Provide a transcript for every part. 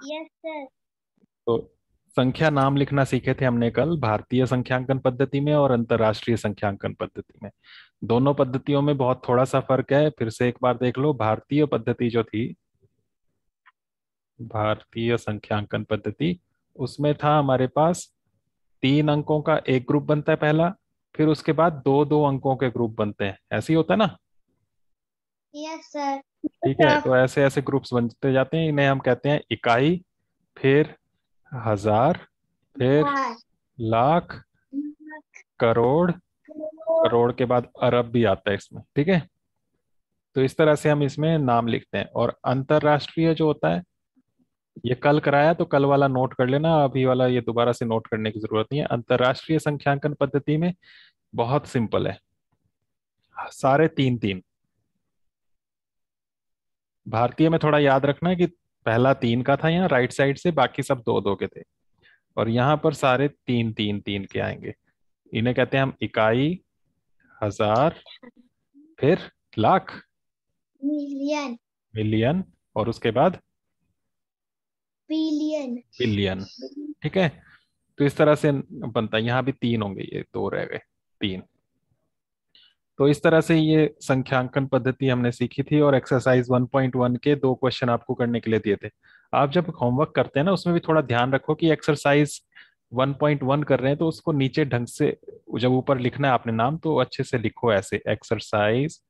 Yes sir. तो संख्या नाम लिखना सीखे थे हमने कल, भारतीय संख्यांकन पद्धति में और अंतर्राष्ट्रीय संख्यांकन पद्धति में। दोनों पद्धतियों में बहुत थोड़ा सा फर्क है, फिर से एक बार देख लो। भारतीय पद्धति जो थी, भारतीय संख्यांकन पद्धति, उसमें था हमारे पास 3 अंकों का एक ग्रुप बनता है पहला, फिर उसके बाद दो दो अंकों के ग्रुप बनते हैं, ऐसे ही होता है ना। Yes sir. ठीक है, तो ऐसे ऐसे ग्रुप्स बनते जाते हैं, इन्हें हम कहते हैं इकाई, फिर हजार, फिर लाख, करोड़, करोड़ के बाद अरब भी आता है इसमें। ठीक है, तो इस तरह से हम इसमें नाम लिखते हैं। और अंतरराष्ट्रीय जो होता है, ये कल कराया तो कल वाला नोट कर लेना, अभी वाला ये दोबारा से नोट करने की जरूरत नहीं है। अंतरराष्ट्रीय संख्यांकन पद्धति में बहुत सिंपल है, सारे तीन तीन। भारतीय में थोड़ा याद रखना है कि पहला 3 का था यहाँ राइट साइड से, बाकी सब दो दो के थे, और यहाँ पर सारे तीन तीन तीन के आएंगे। इन्हें कहते हैं हम इकाई, हजार, फिर लाख, मिलियन। मिलियन, और उसके बाद बिलियन। बिलियन। ठीक है, तो इस तरह से बनता है। यहाँ भी 3 होंगे, ये 2 रह गए, 3। तो इस तरह से ये संख्यांकन पद्धति हमने सीखी थी, और एक्सरसाइज 1.1 के 2 क्वेश्चन आपको करने के लिए दिए थे। आप जब होमवर्क करते हैं ना, उसमें भी थोड़ा ध्यान रखो कि एक्सरसाइज 1.1 कर रहे हैं तो उसको नीचे ढंग से, जब ऊपर लिखना है आपने नाम, तो अच्छे से लिखो, ऐसे एक्सरसाइज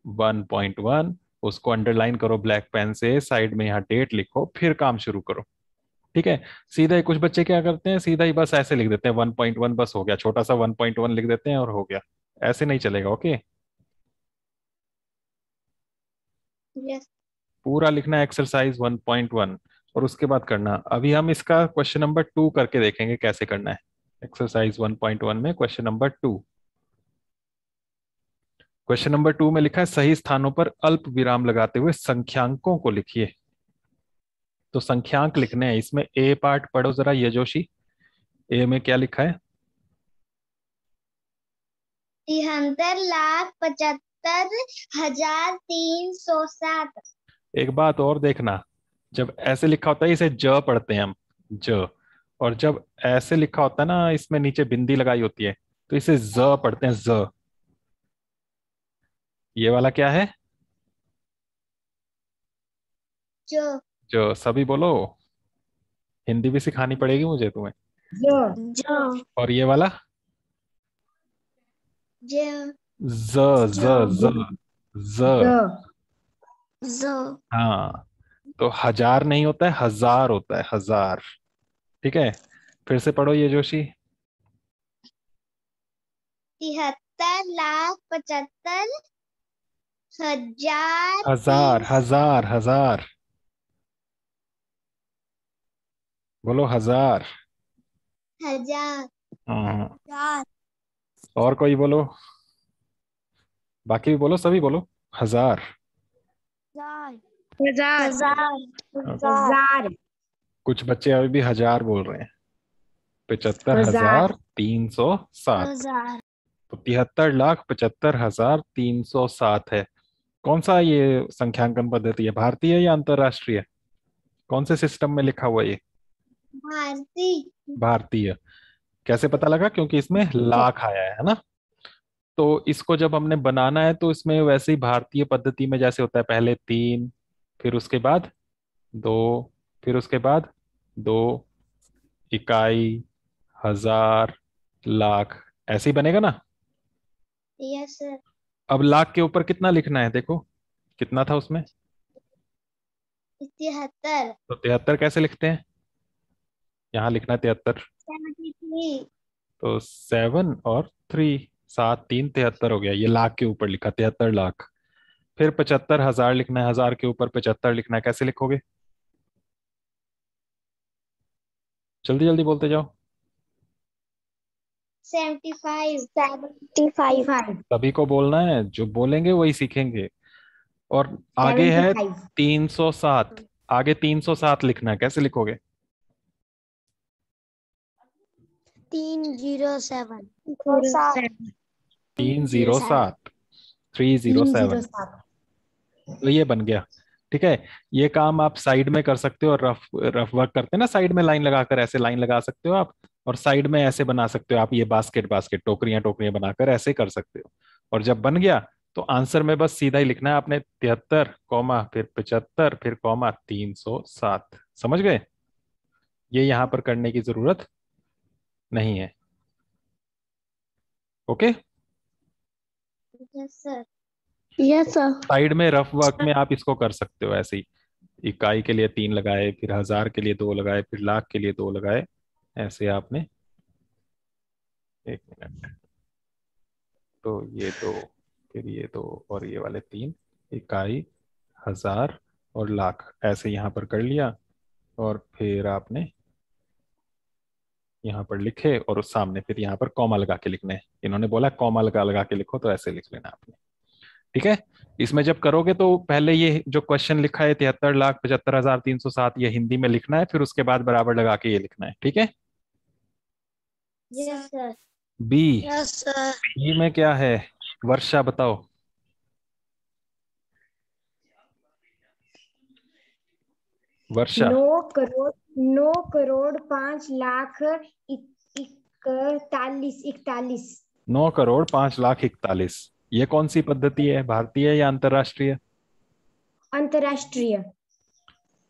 1.1, उसको अंडरलाइन करो ब्लैक पेन से, साइड में यहाँ डेट लिखो, फिर काम शुरू करो। ठीक है, सीधा ही कुछ बच्चे क्या करते हैं, सीधा ही बस ऐसे लिख देते हैं 1.1, बस हो गया, छोटा सा 1.1 लिख देते हैं और हो गया। ऐसे नहीं चलेगा, ओके। यस। पूरा लिखना है एक्सरसाइज 1.1, और उसके बाद करना। अभी हम इसका क्वेश्चन नंबर 2 करके देखेंगे कैसे करना है। एक्सरसाइज 1.1 में क्वेश्चन नंबर 2। क्वेश्चन नंबर 2 में लिखा है सही स्थानों पर अल्प विराम लगाते हुए संख्यांकों को लिखिए। तो संख्यांक लिखने हैं इसमें। ए पार्ट पढ़ो जरा, ये जोशी, ए में क्या लिखा है? 73,75,307। एक बात और देखना, जब ऐसे लिखा होता है इसे ज पढ़ते हैं हम, ज। और जब ऐसे लिखा होता है ना, इसमें नीचे बिंदी लगाई होती है, तो इसे ज पढ़ते हैं, ज। ये वाला क्या है? जो। जो, सभी बोलो। हिंदी भी सिखानी पड़ेगी मुझे तुम्हें। जो। और ये वाला? जो। ज, ज, ज, ज। जो। हाँ, तो हजार नहीं होता है, हजार होता है, हजार। ठीक है, फिर से पढ़ो ये जोशी। 73,75,000 हजार, हजार, हजार, बोलो हजार। हजार। हाँ, हजार। और कोई बोलो, बाकी भी बोलो, सभी बोलो, हजार। हजार। हजार। कुछ बच्चे अभी भी हजार बोल रहे हैं। 75,307। हजार। तो 73,75,307 है। कौन सा ये संख्यांकन पद्धति है, भारतीय या अंतरराष्ट्रीय? कौन से सिस्टम में लिखा हुआ है ये? भारती। भारतीय। कैसे पता लगा? क्योंकि इसमें लाख आया है ना। तो इसको जब हमने बनाना है तो इसमें वैसे ही भारतीय पद्धति में जैसे होता है, पहले 3, फिर उसके बाद 2, फिर उसके बाद 2, इकाई, हजार, लाख, ऐसे ही बनेगा ना। Yes sir. अब लाख के ऊपर कितना लिखना है, देखो कितना था उसमें। 73। तो 73 कैसे लिखते हैं? यहाँ लिखना है 73। 73। तो 7 और 3, 7 3 73 हो गया। ये लाख के ऊपर लिखा 73 लाख। फिर 75,000 लिखना है, हजार के ऊपर 75 लिखना है, कैसे लिखोगे? जल्दी जल्दी बोलते जाओ। 75। 75। सभी को बोलना है, जो बोलेंगे वही सीखेंगे। और आगे है 307, आगे 307 लिखना है, कैसे लिखोगे? 307। 307, 307। तो ये बन गया। ठीक है, ये काम आप साइड में कर सकते हो, रफ रफ वर्क करते हैं ना साइड में लाइन लगाकर, ऐसे लाइन लगा सकते हो आप, और साइड में ऐसे बना सकते हो आप, ये बास्केट बास्केट टोकरियां टोकरियां बनाकर ऐसे कर सकते हो। और जब बन गया तो आंसर में बस सीधा ही लिखना है आपने, 73 कॉमा फिर 75 फिर कॉमा 307। समझ गए? ये यहां पर करने की जरूरत नहीं है। Okay. Yes sir. Yes sir. Side में रफ वर्क में आप इसको कर सकते हो ऐसे ही, इकाई के लिए 3 लगाए, फिर हजार के लिए 2 लगाए, फिर लाख के लिए 2 लगाए, ऐसे आपने। एक मिनट, तो ये 2, फिर ये 2, और ये वाले 3, इकाई, हजार और लाख, ऐसे यहाँ पर कर लिया। और फिर आपने यहाँ पर लिखे, और उस सामने फिर यहाँ पर कॉमा लगा के लिखने हैं। इन्होंने बोला कॉमा लगा लगा के लिखो, तो ऐसे लिख लेना आपने। ठीक है। इसमें जब करोगे तो पहले ये जो क्वेश्चन लिखा है 73,75,307, ये हिंदी में लिखना है, फिर उसके बाद बराबर लगा के ये लिखना है। ठीक है। Yes sir. B, yes sir. B में क्या है? वर्षा बताओ। वर्षा। 9 करोड़ 9 करोड़ 5 लाख 41 9,05,41,, ये कौन सी पद्धति है, भारतीय या अंतरराष्ट्रीय? अंतर्राष्ट्रीय।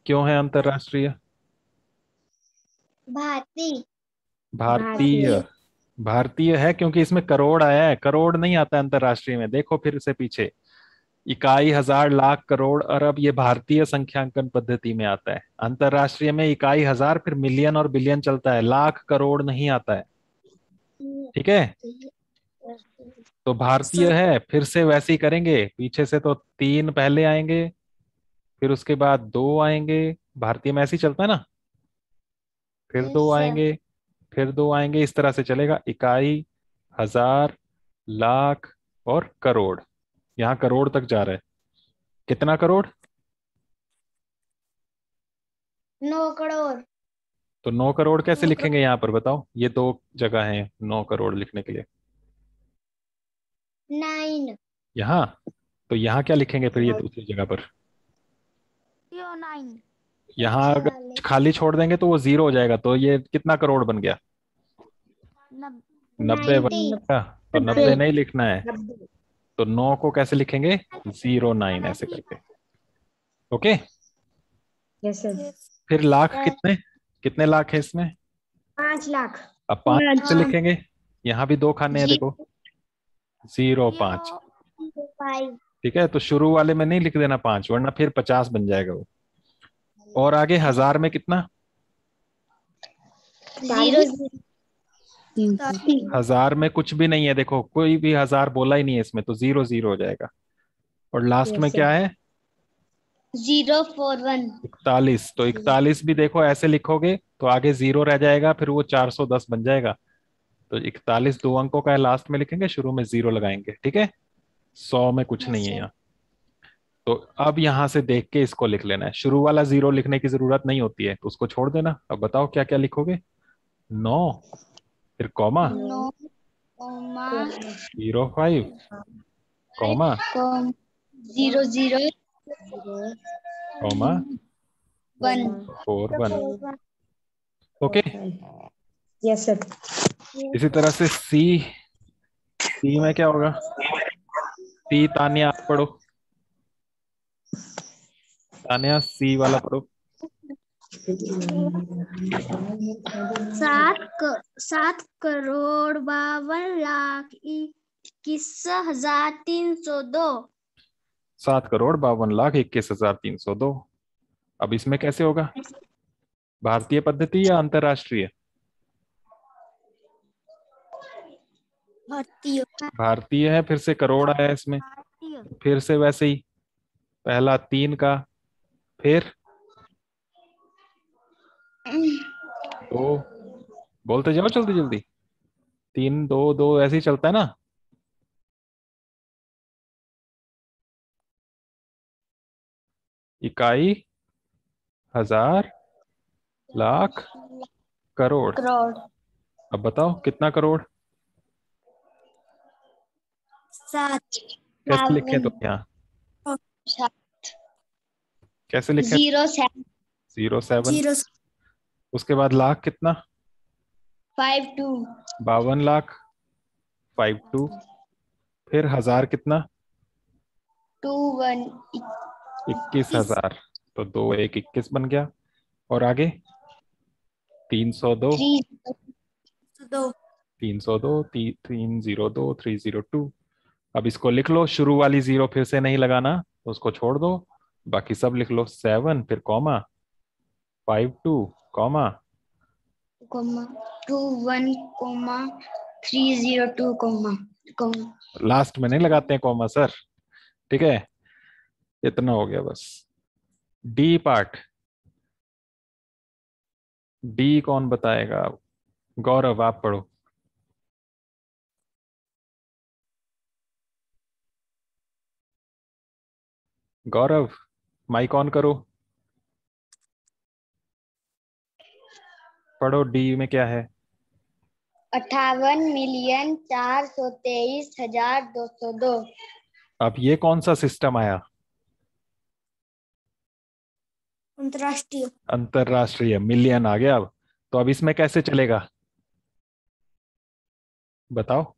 क्यों है अंतरराष्ट्रीय? भारती। भारतीय। भारतीय। भारतीय है क्योंकि इसमें करोड़ आया है, करोड़ नहीं आता है अंतरराष्ट्रीय में, देखो फिर से पीछे, इकाई, हजार, लाख, करोड़, अरब, ये भारतीय संख्यांकन पद्धति में आता है। अंतरराष्ट्रीय में इकाई, हजार, फिर मिलियन और बिलियन चलता है, लाख करोड़ नहीं आता है। ठीक है। तो भारतीय है, फिर से वैसे ही करेंगे, पीछे से तो 3 पहले आएंगे, फिर उसके बाद 2 आएंगे, भारतीय में ऐसे ही चलता है ना, फिर 2 यस सर। आएंगे, फिर 2 आएंगे, इस तरह से चलेगा, इकाई, हजार, लाख और करोड़। यहाँ करोड़ तक जा रहा है, कितना करोड़? 9 करोड़। तो 9 करोड़ कैसे 9 करोड़। लिखेंगे यहाँ पर बताओ, ये 2 जगह है 9 करोड़ लिखने के लिए। 9। यहाँ, तो यहाँ क्या लिखेंगे फिर ये दूसरी जगह पर? 9। यहाँ अगर खाली छोड़ देंगे तो वो 0 हो जाएगा, तो ये कितना करोड़ बन गया? 90 बन 90। गया। तो 90 नहीं लिखना है, 90। तो 9 को कैसे लिखेंगे? 09 ऐसे करके। ओके। Yes sir. फिर लाख कितने, कितने लाख है इसमें? 5 लाख। अब 5 से लिखेंगे, यहाँ भी 2 खाने हैं देखो, 05। 5। ठीक है, तो शुरू वाले में नहीं लिख देना 5, वरना फिर 50 बन जाएगा वो। और आगे हजार में कितना? 0। हजार में कुछ भी नहीं है, देखो कोई भी हजार बोला ही नहीं है इसमें, तो 0 0 हो जाएगा। और लास्ट में यस क्या सर। है? 041। 41, तो 41 भी देखो ऐसे लिखोगे तो आगे 0 रह जाएगा, फिर वो 410 बन जाएगा। तो 41 2 अंकों का है, लास्ट में लिखेंगे, शुरू में 0 लगाएंगे। ठीक है। 100 में कुछ नहीं है यहाँ। तो अब यहां से देख के इसको लिख लेना है, शुरू वाला 0 लिखने की जरूरत नहीं होती है, तो उसको छोड़ देना। अब बताओ क्या क्या लिखोगे? 9, फिर comma, 9, 05, comma, 0, 0, comma, 1। 41। Okay. Yes sir. इसी तरह से सी, सी में क्या होगा? सी, तानिया आप पढ़ो, तानिया सी वाला पढ़ो। 7,52,21,302। 7,52,21,302। अब इसमें कैसे होगा, भारतीय पद्धति या अंतरराष्ट्रीय? भारतीय। भारतीय है, फिर से करोड़ आया इसमें, फिर से वैसे ही, पहला 3 का, फिर 2, बोलते जाओ जल्दी जल्दी, 3 2 2 ऐसे ही चलता है ना। इकाई, हजार, लाख, करोड़। करोड़। अब बताओ कितना करोड़? 7। कैसे लिखें तो यहाँ? कैसे लिखे? 07 07। 0 उसके बाद लाख कितना? 52 52 लाख 52। फिर हजार कितना? 21 21,000। तो 2 1 21 बन गया। और आगे 302 2 302 302 302। अब इसको लिख लो, शुरू वाली जीरो फिर से नहीं लगाना, उसको छोड़ दो, बाकी सब लिख लो। 7 फिर कॉमा 52 कॉमा 21 302 लास्ट में नहीं लगाते हैं कॉमा सर। ठीक है, इतना हो गया बस। डी पार्ट, डी कौन बताएगा? गौरव आप पढ़ो। गौरव माइक ऑन करो, पढ़ो। डी में क्या है? 58,423,202। अब ये कौन सा सिस्टम आया? अंतरराष्ट्रीय अंतरराष्ट्रीय, मिलियन आ गया। अब तो अब इसमें कैसे चलेगा बताओ?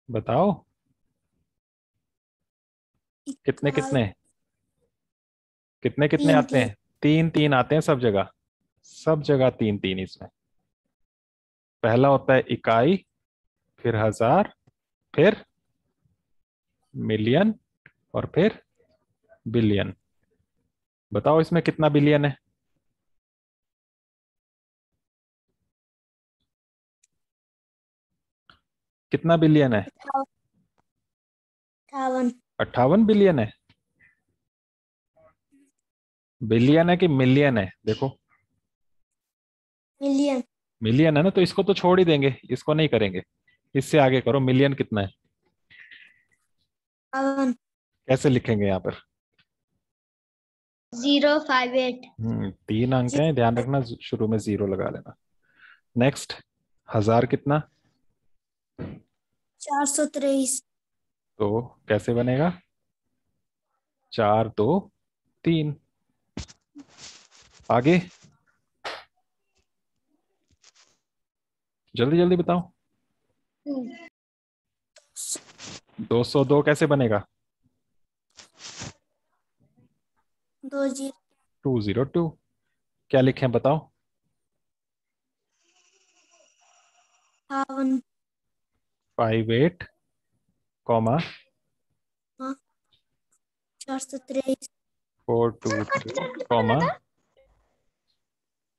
बताओ कितने कितने कितने कितने आते हैं? 3 3 आते हैं सब जगह, सब जगह 3 3 इसमें। पहला होता है इकाई, फिर हजार, फिर मिलियन, और फिर बिलियन। बताओ इसमें कितना बिलियन है? कितना बिलियन है? 58 58 बिलियन है। बिलियन है कि मिलियन है? देखो मिलियन मिलियन है ना, तो इसको तो छोड़ ही देंगे, इसको नहीं करेंगे। इससे आगे करो, मिलियन कितना है? 52 कैसे लिखेंगे यहाँ पर? 058 3 अंक हैं, ध्यान रखना, शुरू में जीरो लगा लेना। नेक्स्ट, हजार कितना? 423 तो कैसे बनेगा? 4 2 3। आगे जल्दी जल्दी बताओ। 202 कैसे बनेगा? 20 202। क्या लिखें बताओ? 58 58 कॉमा 423 423 कॉमा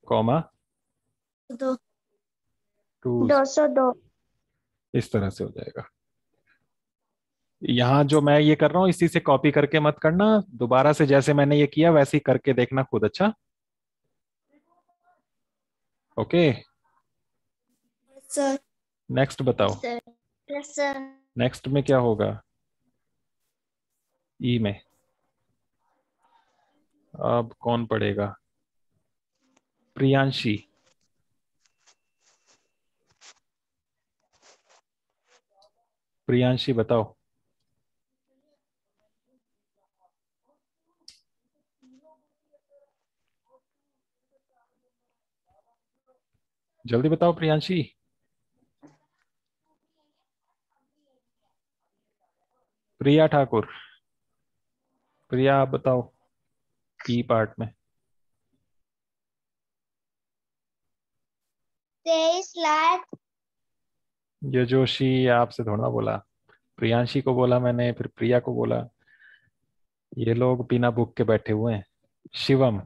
कॉमा 2 2। 202 इस तरह से हो जाएगा। यहाँ जो मैं ये कर रहा हूँ इसी से कॉपी करके मत करना, दोबारा से जैसे मैंने ये किया वैसे ही करके देखना खुद। अच्छा, ओके। सर नेक्स्ट बताओ। सर नेक्स्ट में क्या होगा? ई में अब कौन पढ़ेगा? प्रियांशी। प्रियांशी बताओ। जल्दी बताओ प्रियांशी। प्रिया ठाकुर, प्रिया आप बताओ ई पार्ट में। 23,00,000 ये जोशी आपसे थोड़ा बोला, प्रियांशी को बोला मैंने, फिर प्रिया को बोला। ये लोग बिना बुक के बैठे हुए हैं। शिवम,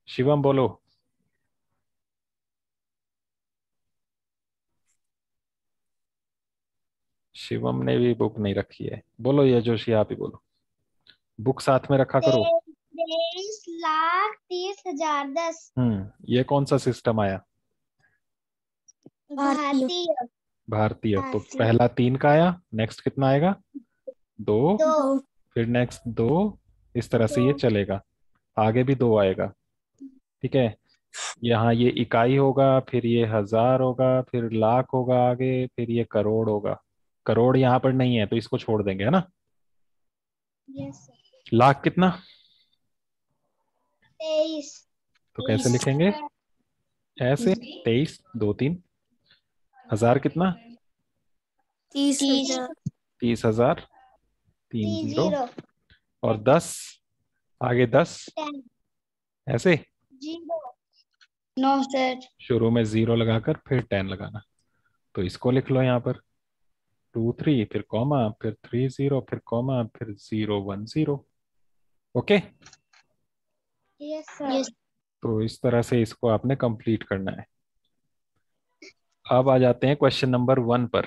शिवम बोलो। शिवम ने भी बुक नहीं रखी है, बोलो। ये जोशी आप ही बोलो, बुक साथ में रखा करो। 23,30,10 ये कौन सा सिस्टम आया? भारतीय भारतीय। तो भारतीय। पहला 3 का आया, नेक्स्ट कितना आएगा? 2, 2 फिर नेक्स्ट 2। इस तरह से ये दो। चलेगा, आगे भी 2 आएगा। ठीक है, यहाँ ये इकाई होगा, फिर ये हजार होगा, फिर लाख होगा आगे, फिर ये करोड़ होगा। करोड़ यहाँ पर नहीं है तो इसको छोड़ देंगे, है ना। Yes sir. लाख कितना, 23। तो कैसे लिखेंगे, ऐसे 23 2 3। हजार कितना, 30,000। 30,000, 3 जीरो। 0 और 10, आगे 10, 10 ऐसे 0। No sir. शुरू में 0 लगाकर फिर 10 लगाना। तो इसको लिख लो यहाँ पर 2 3, फिर कॉमा, फिर 3 0, फिर कॉमा, फिर 0 1 0। ओके। Yes sir. तो इस तरह से इसको आपने कंप्लीट करना है। अब आ जाते हैं क्वेश्चन नंबर 1 पर।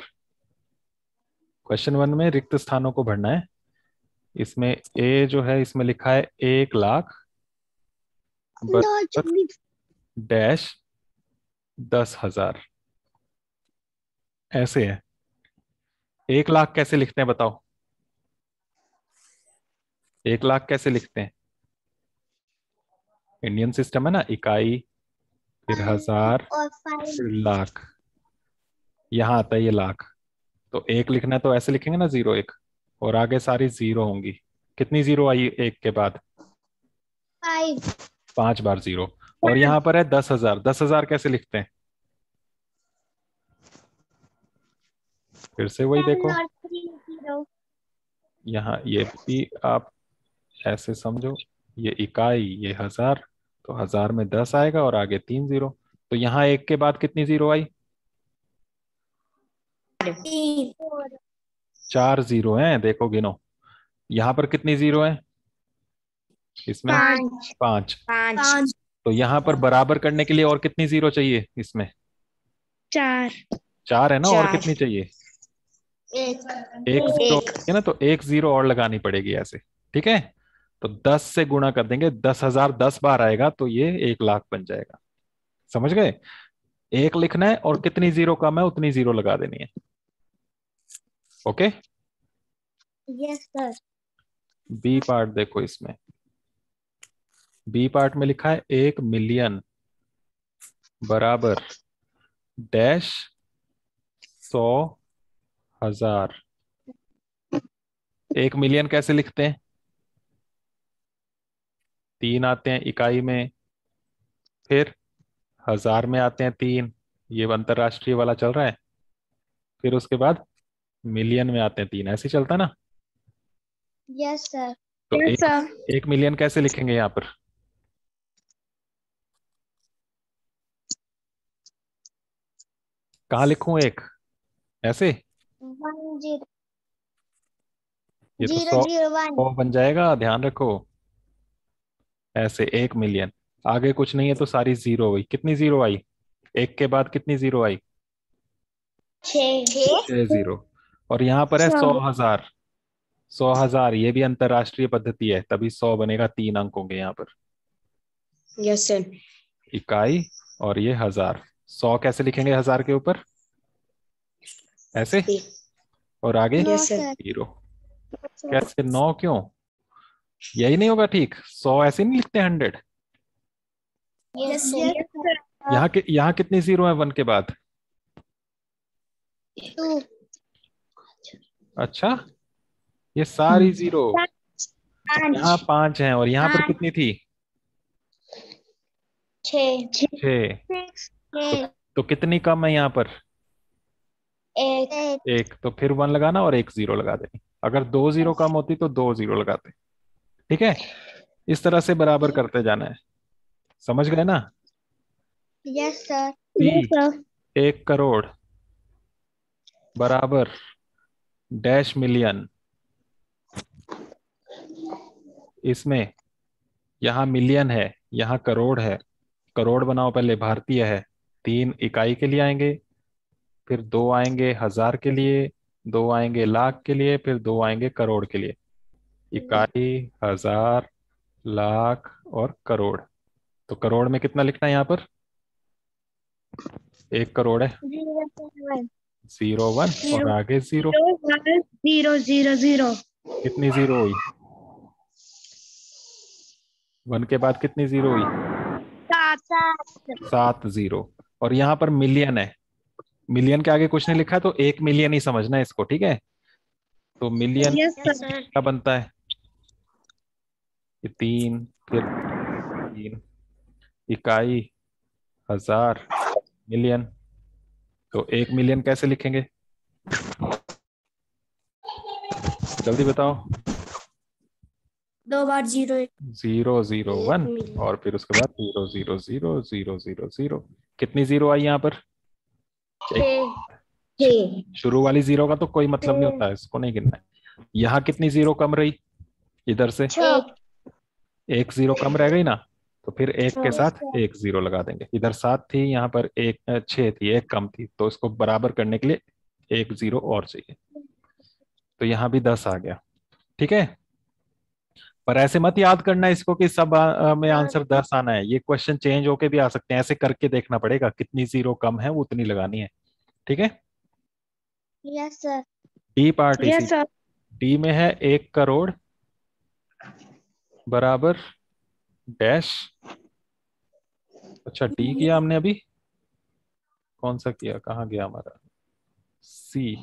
क्वेश्चन 1 में रिक्त स्थानों को भरना है। इसमें ए जो है इसमें लिखा है 1,00,000 बराबर डैश 10,000, ऐसे है। 1,00,000 कैसे लिखते हैं बताओ, 1,00,000 कैसे लिखते हैं। इंडियन सिस्टम है ना, इकाई, फिर हजार, और 5 फिर लाख। यहाँ आता है ये लाख, तो 1 लिखना है तो ऐसे लिखेंगे ना, 0 1, और आगे सारी 0 होंगी। कितनी 0 आई 1 के बाद, 5 5 बार 0। और यहाँ पर है 10,000, 10,000 कैसे लिखते हैं, फिर से वही देखो। और 3 0। यहाँ ये भी आप ऐसे समझो, ये इकाई, ये हजार, तो हजार में 10 आएगा और आगे 3 0। तो यहाँ 1 के बाद कितनी 0 आई, 3। 4 0 हैं, देखो गिनो। यहाँ पर कितनी 0 है, इसमें 5 5। 5। तो यहाँ पर बराबर करने के लिए और कितनी 0 चाहिए, इसमें 4 4 है ना, और कितनी चाहिए, 1 एक 0 है ना, तो 1 0 और लगानी पड़ेगी ऐसे। ठीक है, तो 10 से गुणा कर देंगे, 10,000 10 बार आएगा तो ये 1,00,000 बन जाएगा। समझ गए, 1 लिखना है और कितनी 0 कम है उतनी 0 लगा देनी है। Okay. Yes sir. B part देखो, इसमें बी पार्ट में लिखा है 1,000,000 बराबर डैश 100,000। 1,000,000 कैसे लिखते हैं, 3 आते हैं इकाई में, फिर हजार में आते हैं 3, ये अंतरराष्ट्रीय वाला चल रहा है, फिर उसके बाद मिलियन में आते हैं 3, ऐसे ही चलता है ना। Yes sir. तो 1,000,000 कैसे लिखेंगे यहाँ पर, कहाँ लिखूं 1, ऐसे, 1 0 ये तो 0 0 1 100 बन जाएगा, ध्यान रखो। ऐसे 1,000,000, आगे कुछ नहीं है तो सारी 0 हुई। कितनी 0 आई, 1 के बाद कितनी 0 आई, 6 6 0। और यहाँ पर है 100,000, 100,000 ये भी अंतरराष्ट्रीय पद्धति है, तभी 100 बनेगा, 3 अंक होंगे यहाँ पर। Yes sir. इकाई और ये हजार। 100 कैसे लिखेंगे हजार के ऊपर, ऐसे, और आगे यस सर। 0। कैसे 9 क्यों, यही नहीं होगा ठीक, 100 ऐसे नहीं लिखते 100। यस यहाँ कितनी 0 है 1 के बाद, 2 अच्छा, ये सारी 0, 5 यहाँ 5 हैं, और यहाँ पर कितनी थी, 6 6। तो कितनी कम है यहाँ पर, 1 1, तो फिर 1 लगाना और 1 0 लगा देनी। अगर 2 0 कम होती तो 2 0 लगाते। ठीक है, इस तरह से बराबर करते जाना है। समझ गए ना। Yes sir. सी 1 करोड़ बराबर डैश मिलियन। इसमें यहाँ मिलियन है, यहाँ करोड़ है। करोड़ बनाओ पहले, भारतीय है। 3 इकाई के लिए आएंगे, फिर 2 आएंगे हजार के लिए, 2 आएंगे लाख के लिए, फिर 2 आएंगे करोड़ के लिए। इकाई, हजार, लाख और करोड़। तो करोड़ में कितना लिखना है यहाँ पर, 1 करोड़ है, 0 1 और आगे 0। 0 0 0 कितनी 0 हुई, 1 के बाद कितनी 0 हुई, 7 जीरो। और यहाँ पर मिलियन है, मिलियन के आगे कुछ नहीं लिखा है तो 1 मिलियन ही समझना है इसको, ठीक है। तो million yes Yes, sir. sir. क्या बनता है, ये 3, फिर 3, इकाई, हजार, मिलियन। तो 1 मिलियन कैसे लिखेंगे, जल्दी बताओ। 2 बार 0 001 मिलियन। और फिर उसके बाद 0000000। कितनी जीरो आई यहाँ पर, शुरू वाली जीरो का तो कोई मतलब नहीं होता है, इसको नहीं गिनना है। यहाँ कितनी जीरो कम रही, इधर से 1 जीरो कम रह गई ना, तो फिर एक के साथ 1 जीरो लगा देंगे। इधर 7 थी, यहाँ पर 6 थी, 1 कम थी, तो इसको बराबर करने के लिए 1 जीरो और चाहिए। तो यहाँ भी 10 आ गया, ठीक है। पर ऐसे मत याद करना इसको कि सब में आंसर 10 आना है, ये क्वेश्चन चेंज होके भी आ सकते हैं, ऐसे करके देखना पड़ेगा, कितनी जीरो कम है वो उतनी लगानी है, ठीक है। Yes sir. डी पार्ट इसी, यस सर। डी में है 1 करोड़ बराबर डैश। अच्छा डी किया हमने अभी, कौन सा किया, कहाँ गया हमारा सी,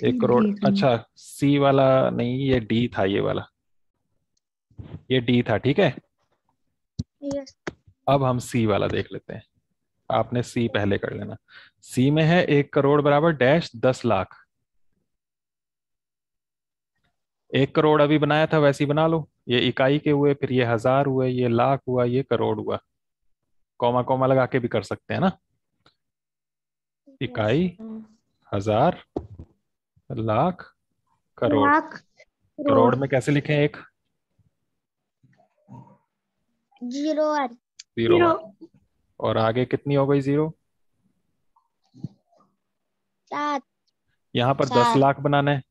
1 करोड़। अच्छा सी वाला नहीं, ये डी था, ये वाला, ये डी था, ठीक है। यस। अब हम सी वाला देख लेते हैं, आपने सी पहले कर लेना। सी में है 1 करोड़ बराबर डैश 10 लाख। 1 करोड़ अभी बनाया था वैसे ही बना लो, ये इकाई के हुए, फिर ये हजार हुए, ये लाख हुआ, ये करोड़ हुआ, कॉमा कॉमा लगा के भी कर सकते हैं ना। इकाई, हजार, लाख, करोड़। करोड़ में कैसे लिखें, एक 01 जीरो, और आगे कितनी हो गई जीरो, 7 यहाँ पर 10 लाख बनाना है।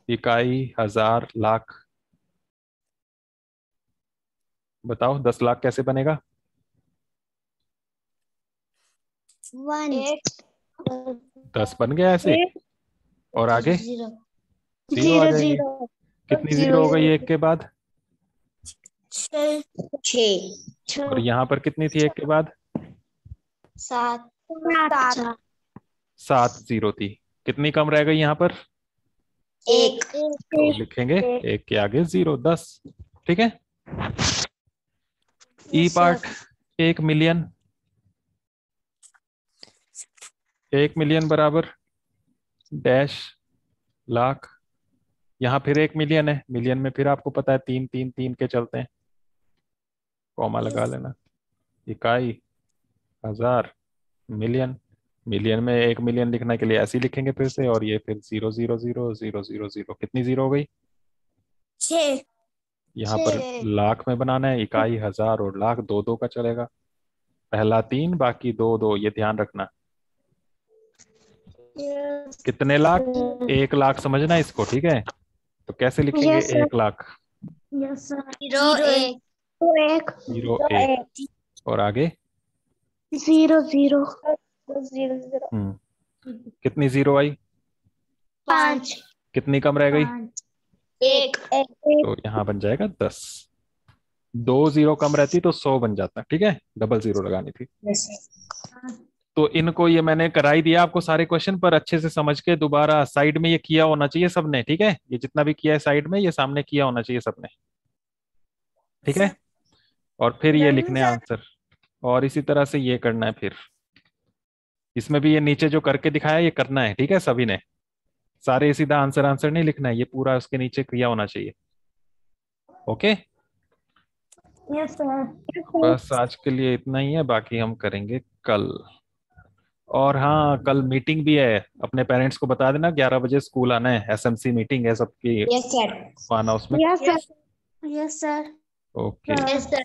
इकाई, हजार, लाख, बताओ 10 लाख कैसे बनेगा। 1 10 बन गया ऐसे, और आगे 0 जीरो आ जाएंगे। कितनी जीरो हो गई एक के बाद, 6 और यहाँ पर कितनी थी एक के बाद, 7 7 जीरो थी। कितनी कम रह गई यहाँ पर, 1 तो लिखेंगे एक के आगे जीरो, 10, ठीक है। ई पार्ट 1 मिलियन, 1 मिलियन बराबर डैश लाख। यहाँ फिर 1 मिलियन है, मिलियन में फिर आपको पता है 3 3 3 के चलते हैं, कॉमा लगा लेना। इकाई, हजार, मिलियन, मिलियन में 1 मिलियन लिखने के लिए ऐसे ही लिखेंगे फिर से, और ये फिर 0000000। कितनी जीरो हो गई, 6 यहाँ पर लाख में बनाना है, इकाई, हजार और लाख, दो दो का चलेगा, पहला 3 बाकी 2 2, ये ध्यान रखना। कितने लाख, 1 लाख समझना इसको, ठीक है। तो कैसे लिखेंगे, Yes, sir. 1 लाख, 01 जीरो 1, और आगे 0 0 कितनी जीरो आई, 5 कितनी कम रह गई, 1 तो यहाँ बन जाएगा 10। 2 जीरो कम रहती तो 100 बन जाता, ठीक है, डबल जीरो लगानी थी। तो इनको ये मैंने करा ही दिया आपको सारे क्वेश्चन, पर अच्छे से समझ के दोबारा साइड में ये किया होना चाहिए सबने, ठीक है। ये जितना भी किया है साइड में, ये सामने किया होना चाहिए सबने, ठीक है। और फिर ये लिखने आंसर, और इसी तरह से ये करना है फिर, इसमें भी ये नीचे जो करके दिखाया ये करना है, ठीक है, सभी ने। सारे सीधा आंसर आंसर नहीं लिखना है, ये पूरा उसके नीचे किया होना चाहिए, ओके। Yes, sir. बस आज के लिए इतना ही है, बाकी हम करेंगे कल। और हाँ, कल मीटिंग भी है, अपने पेरेंट्स को बता देना 11 बजे स्कूल आना है, एसएमसी मीटिंग है सबकी, Yes, sir. आना उसमें, Yes, sir. Yes, sir. Okay. Yes, sir.